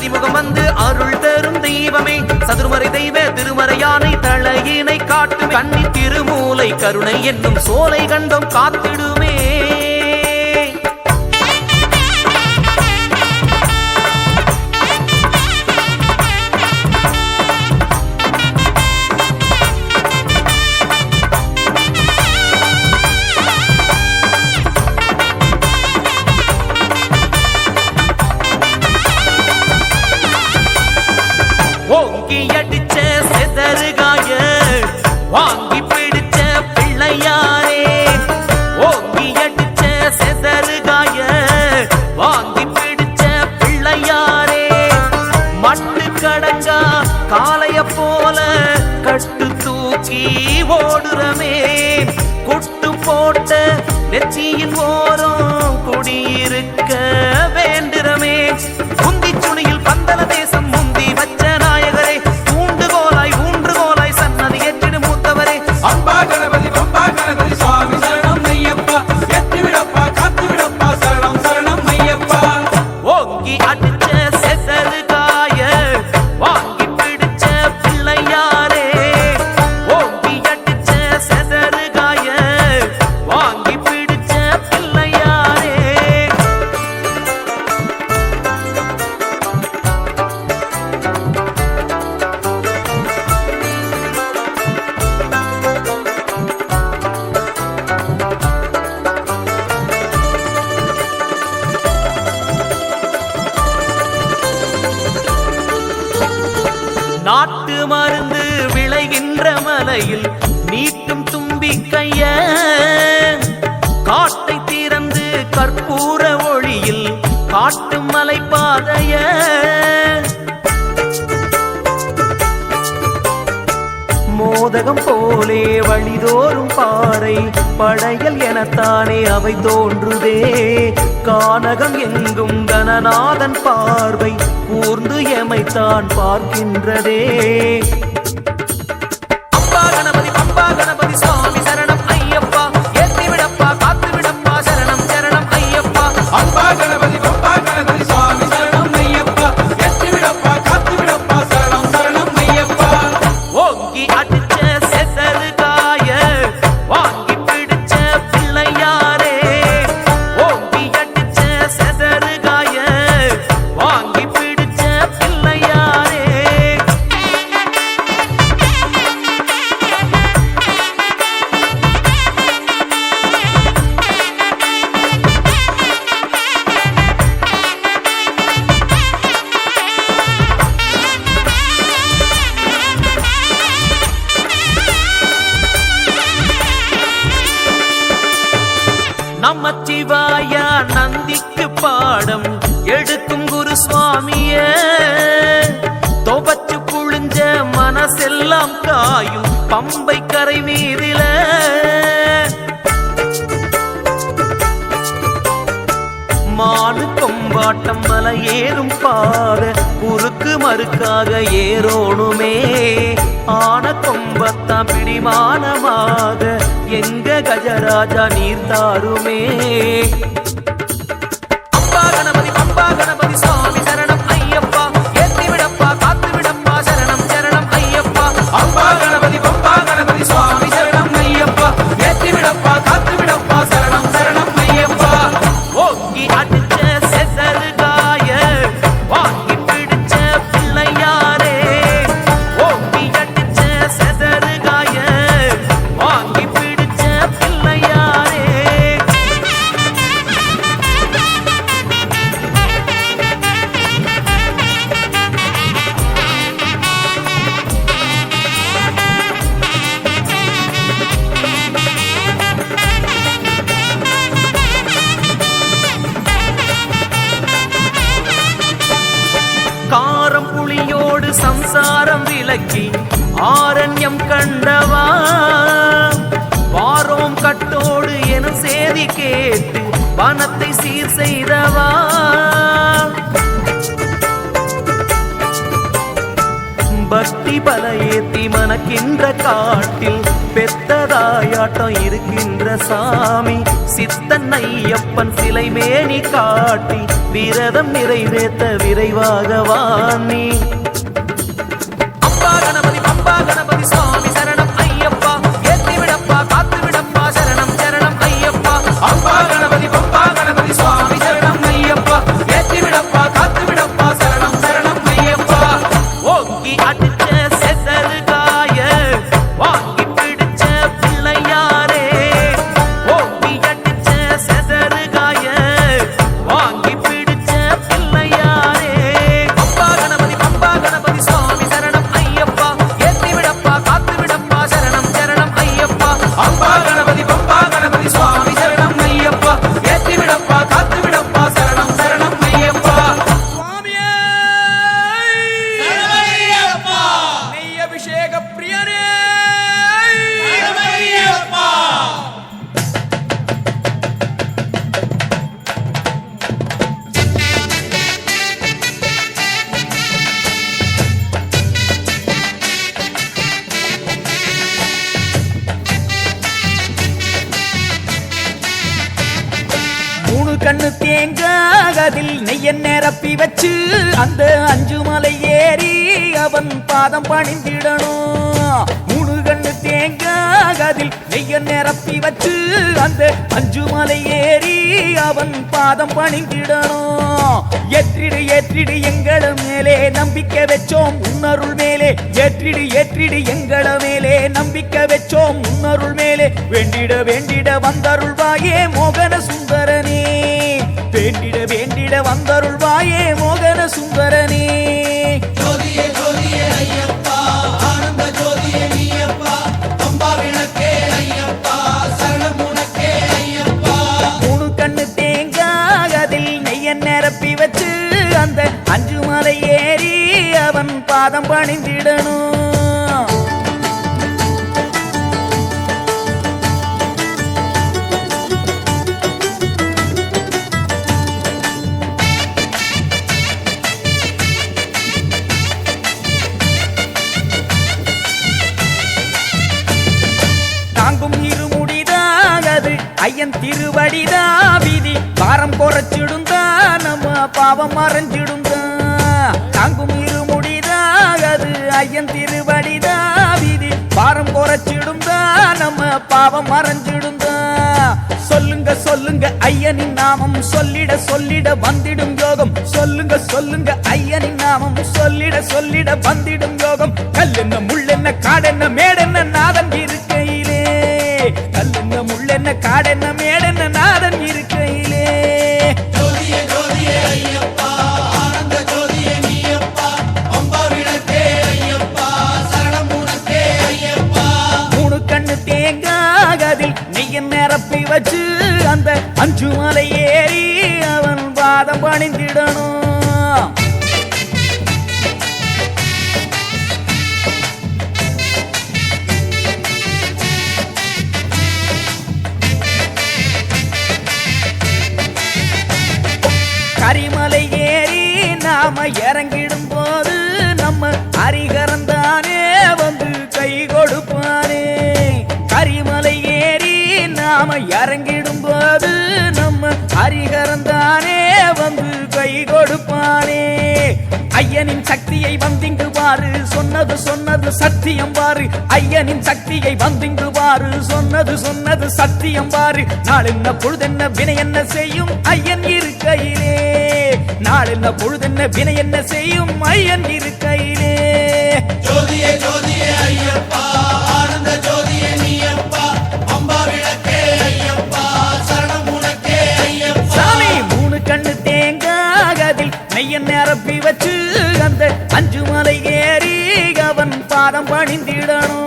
சக்திமுகம் வந்து அருள் தரும் தெய்வமே சதுர்மறை தெய்வ திருமறையானை தலையினை காட்டும் கண்ணி திருமூலை கருணை என்னும் சோலை கண்டம் காத்திடுமே ஓங்கி அடிச்ச செதறுகாய வாங்கி பிடிச்ச பிள்ளையாரே ஓங்கி அடிச்ச செதறுகாய வாங்கி பிடிச்ச பிள்ளையாரே மட்டு கடங்கா காளைய போல கட்டு தூக்கி ஓடுறமே குட்டு போட்ட நெச்சியின் ஓரம் குடியிருக்க வேண்டுறமே முந்தி சுனியில் பந்தல தேசம் முந்தி வச்ச நாயகரே ஊன்றுகோலாய் சன்னதி ஏற்றிடு மூத்தவரே அம்பா கணபதி சுவாமி சரணம் ஐயப்பா எத்தி விடப்பா காத்து விடப்பா சரணம் சரணம் ஐயப்பா ஓங்கி அடிச்ச செசறுகாய வாங்கி பிடிச்ச பிள்ளையாரே ஓங்கி அடிச்ச செசறுகாய வாங்கி பிடிச்ச பிள்ளையாரே நாட்டு மருந்து விளைகின்ற மலையில் நீட்டும் தும்பிக்கைய காட்டை திறந்து கற்பூர ஒளியில் காட்டும் மலை பாதைய மோதகம் போலே வழிதோறும் பாறை படையல் எனத்தானே அவை தோன்றுதே கானகம் எங்கும் கணநாதன் பார்வை கூர்ந்து எமைத்தான் பார்க்கின்றதே அம்பா கணபதி சுவாமி சரணம் ஐயப்பா ஏற்றி விடப்பா காத்து விடப்பா சரணம் சரணம் ஐயப்பா அம்பா கணபதி சுவாமி சரணம் ஐயப்பா எத்தி விடப்பா காத்து விடப்பா சரணம் சரணம் ஐயப்பா ஓங்கி அடிச்ச செசறுகாய வாங்கி பிடிச்ச பிள்ளையாரே ஓங்கி அடிச்ச செசறுகாய வாங்கி பிடிச்ச பிள்ளையாரே நமச்சிவாயா நந்திக்கு பாடம் எடுக்கும் குரு சுவாமிய தொபச்சு புழிஞ்ச மனசெல்லாம் காயும் பம்பை கரை மீதில மானு கொம்பாட்டம் மலை ஏறும் பாத குறுக்கு மறுக்காக ஏறோணுமே ஆன கொம்பத்தான் பிடிமானமாக எங்க கஜராஜா நீர் தாருமே அம்பா கணபதி சுவாமி சரணம் ஐயப்பா ஏற்றி விடப்பா காத்து விடப்பா சரணம் சரணம் ஐயப்பா அம்பா கணபதி சுவாமி சரணம் ஐயப்பா எத்தி விடப்பா காத்து விடப்பா சரணம் சரணம் ஐயப்பா ஓங்கி அடிச்ச செசறுகாய வாங்கி பிடிச்ச பிள்ளையாரே ஓங்கி அடிச்ச செசறுகாய வாங்கி பிடிச்ச பிள்ளையாரே காரம் புளியோடு சம்சாரம் விலக்கி ஆரண்யம் கண்டவா வாரோம் கட்டோடு என சேதி கேட்டு வனத்தை சீர் செய்தவா பக்தி பல ஏத்தி மணக்கின்ற காட்டில் பெத்ததாயாட்டம் இருக்கின்ற சாமி சித்தன் ஐயப்பன் சிலை மேனி காட்டி விரதம் நிறைவேற்ற விரைவாக வாணி. அம்பா கணபதி பம்பா கணபதி சுவாமி சரணம் ஐயப்பா ஏத்தி விடப்பா காத்து விடப்பா சரணம் சரணம் ஐயப்பா. அம்பா கணபதி பம்பா கணபதி சுவாமி சரணம் ஐயப்பா ஏத்தி விடப்பா காத்து விடப்பா சரணம் சரணம் ஐயப்பா. ஓங்கி அடிச்ச செசருகாய வாங்கி பிடிச்ச பிள்ளையாரே ஓங்கி அடிச்ச செசருகாய வாங்கி பிடிச்ச பிள்ளையாரே. பம்பா கணபதி சுவாமி சரணம் ஐயப்பா ஏத்தி விடப்பா காத்து விடப்பா சரணம் சரணம் ஐயப்பா. அம்பா கணபதி பம்பா கணபதி சுவாமி சரணம் ஐயப்பா ஏத்தி விடப்பா காத்து விடப்பா சரணம் சரணம் ஐயப்பா. சுவாமியே சரணமையப்பா நெய் அபிஷேக பிரியனே சரணமையப்பா. மூணு கண்ணு தேங்காய் அதில் நெய்ய நிரப்பி வச்சு அந்த அஞ்சு மலை ஏறி அவன் பாதம் பணிந்திடணும். மூணு கண்ணு தேங்காய் அதில் நெய்ய நிரப்பி வச்சு அந்த அஞ்சு மலை ஏறி அவன் பாதம் பணிந்திடணும். ஏற்றிடு ஏற்றிடு எங்கள மேலே நம்பிக்கை வச்சோம் உன்னருள் மேலே ஏற்றிடு ஏற்றிடு எங்கள மேலே நம்பிக்கை வச்சோம் உன்னருள் மேலே வேண்டிட வேண்டிட வந்தருள்வாயே மோகன சுந்தரனே வேண்டிட வேண்டிட வந்தருள்வாயே மோகன சுந்தரனே. ஜோதியே ஜோதியே ஐயப்பா ஆனந்த ஜோதியே நீயப்பா அம்பா விளக்கே ஐயப்பா சரணம் உனக்கே ஐயப்பா. மூணு கண்ணு தேங்காய் அதில் நெய்ய நிரப்பி வச்சு அந்த அஞ்சு மலை ஏறி அவன் பாதம் பணிந்திடணும். தாங்கும் இருமுடிதான் அது ஐயன் திருவடிதா விதி பாரம் குறைச்சிடுந்தா நம்ம பாவம் மறைஞ்சிடுந்தா. தாங்கும் இருமுடிதான் அது ஐயன் திருவடிதா விதி பாரம் குறைச்சிடுந்தா நம்ம பாவம் மறைஞ்சிடுந்தா. சொல்லுங்க சொல்லுங்க ஐயனின் நாமம் சொல்லிட சொல்லிட வந்திடும் யோகம் சொல்லுங்க சொல்லுங்க ஐயனின் நாமம் சொல்லிட சொல்லிட வந்திடும் யோகம். கல்லென்ன முள்ளென்ன காடென்ன மேடென்ன நாதன் இருக்கையிலே கல்லென்ன முள்ளென்ன காடென்ன மேடென்ன நாதன் இருக்கையிலே. ஜோதியே ஜோதியே ஐயப்பா ஆனந்த ஜோதியே நீயப்பா அம்பா விளக்கே ஐயப்பா சரணம் உனக்கே ஐயப்பா. மூணு கண்ணு தேங்காய் அதில் நெய்ய நிரப்பி வச்சு அந்த அஞ்சு மலை ஏறி அவன் பாதம் பணிந்திடணும். கரிமலை ஏறி நாம இறங்கிடும் போது நம்ம ஹரிகரந்தானே வந்து கை கொடுப்பானே. கரிமலை ஏறி நாம இறங்கிடும் போது நம்ம ஹரிகரந்தானே வந்து கை கொடுப்பானே. ஐயனின் சக்தியை வந்திங்கு பாரு சொன்னது சொன்னது சத்தியம் பாரு ஐயனின் சக்தியை வந்திங்கு பாரு சொன்னது சொன்னது சத்தியம் பாரு. நாளென்ன பொழுதென்ன வினை என்ன செய்யும் ஐயன் இருக்கையிலே நாளென்ன பொழுதென்ன வினை என்ன செய்யும் ஐயன் இருக்கையிலே. ஜோதியே ஜோதியே ஐயப்பா ஆனந்த ஜோதியே நீயப்பா அம்பா விளக்கே ஐயப்பா சரணம் உனக்கே ஐயப்பா. சாமி மூணு கண்ணு தேங்காய் அதில் நெய்ய நிரப்பி வச்சு அந்த அஞ்சு மலை ஏறி அவன் பாதம் பணிந்திடணும்.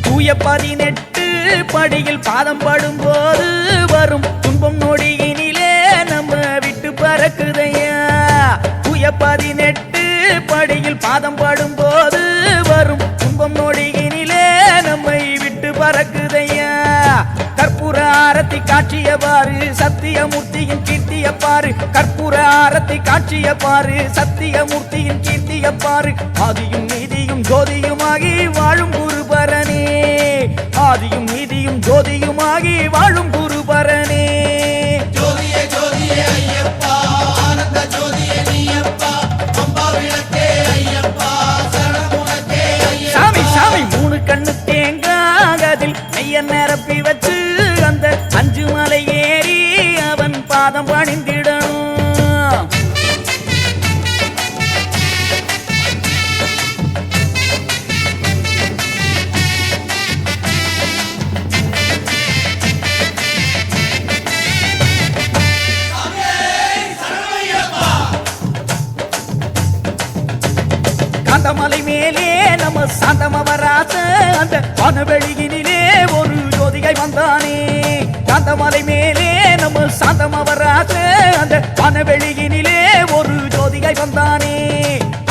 தூய 18 படியில் பாதம் படும்போது வரும் துன்பம் நொடியினிலே நம்ம விட்டு பறக்குதையா. தூய 18 பாதம் படும்போது வரும் துன்பம் நொடியினிலே நம்மை விட்டு பறக்குதையா கற்பூர ஆரத்தி காட்சிய பாரு சத்தியமூர்த்தியின் கீர்த்திய பாரு கற்பூர ஆரத்தி காட்சிய பாரு சத்தியமூர்த்தியின் கீர்த்திய பாரு ஆதியும் நீதியும் ஜோதியுமாகி வாழும் குருபரனே ஆதியும் நீதியும் ஜோதியுமாகி வாழும் குருபரனே ஜோதியே ஜோதியே ஐயப்பா ஆனந்த ஜோதியே நீயப்பா அம்பா விளக்கே ஐயப்பா சரணம் உனக்கே ஐயப்பா சாமி சாமி மூணு கண்ணு தேங்காகதில் நெய்ய நிரப்பி வச்சு அந்த அஞ்சு மலை ஏறி அவன் பாதம் பணிந்திடணும் காந்தமலை மேலே நம்ம சாந்தமவராச அந்த வனவெளியினிலே ஒரு ஜோதிகை வந்தானே காந்தமலை மேலே நம்ம சாந்தமவராச அந்த வனவெளியினிலே ஒரு ஜோதிகை வந்தானே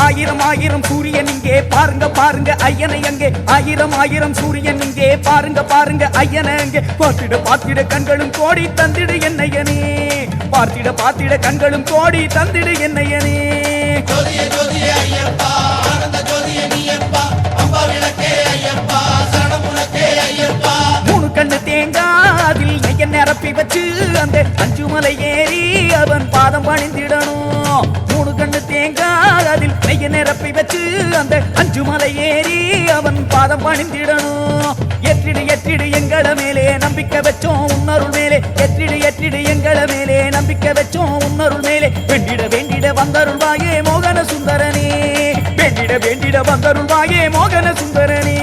ஆயிரம் ஆயிரம் சூரியன் இங்கே பாருங்க பாருங்க ஐயனை அங்கே ஆயிரம் ஆயிரம் சூரியன் இங்கே பாருங்க பாருங்க ஐயனை அங்கே பார்த்திட பார்த்திட கண்களும் கோடி தந்திடு என்னையனே பார்த்திட பார்த்திட கண்களும் கோடி தந்திடு என்னையனே ஜோதியே ஜோதியே ஐயப்பா ஆனந்த ஜோதியே நீயப்பா அம்பா விளக்கே ஐயப்பா சரணம் உனக்கே ஐயப்பா மூணு கண்ணு தேங்காய் அதில் நெய்ய நிரப்பி வச்சு அந்த அஞ்சு மலை ஏறி அவன் பாதம் பணிந்திடணும் மூணு கண்ணு தேங்காய் அதில் நெய்ய நிரப்பி வச்சு அந்த அஞ்சு மலை ஏறி அவன் பாதம் பணிந்திடணும் எற்றிடு எற்றிடு எங்கள மேலே நம்பிக்கை வச்சோம் உன்னருள் மேலே எற்றிடு எற்றிடு எங்கள மேலே நம்பிக்கை வச்சோம் உன்னருள் மேலே வேண்டிட வேண்டிட வந்தருள்வாயே மோகன சுந்தரனே வேண்டிட வேண்டிட வந்தருள்வாயே மோகன சுந்தரனே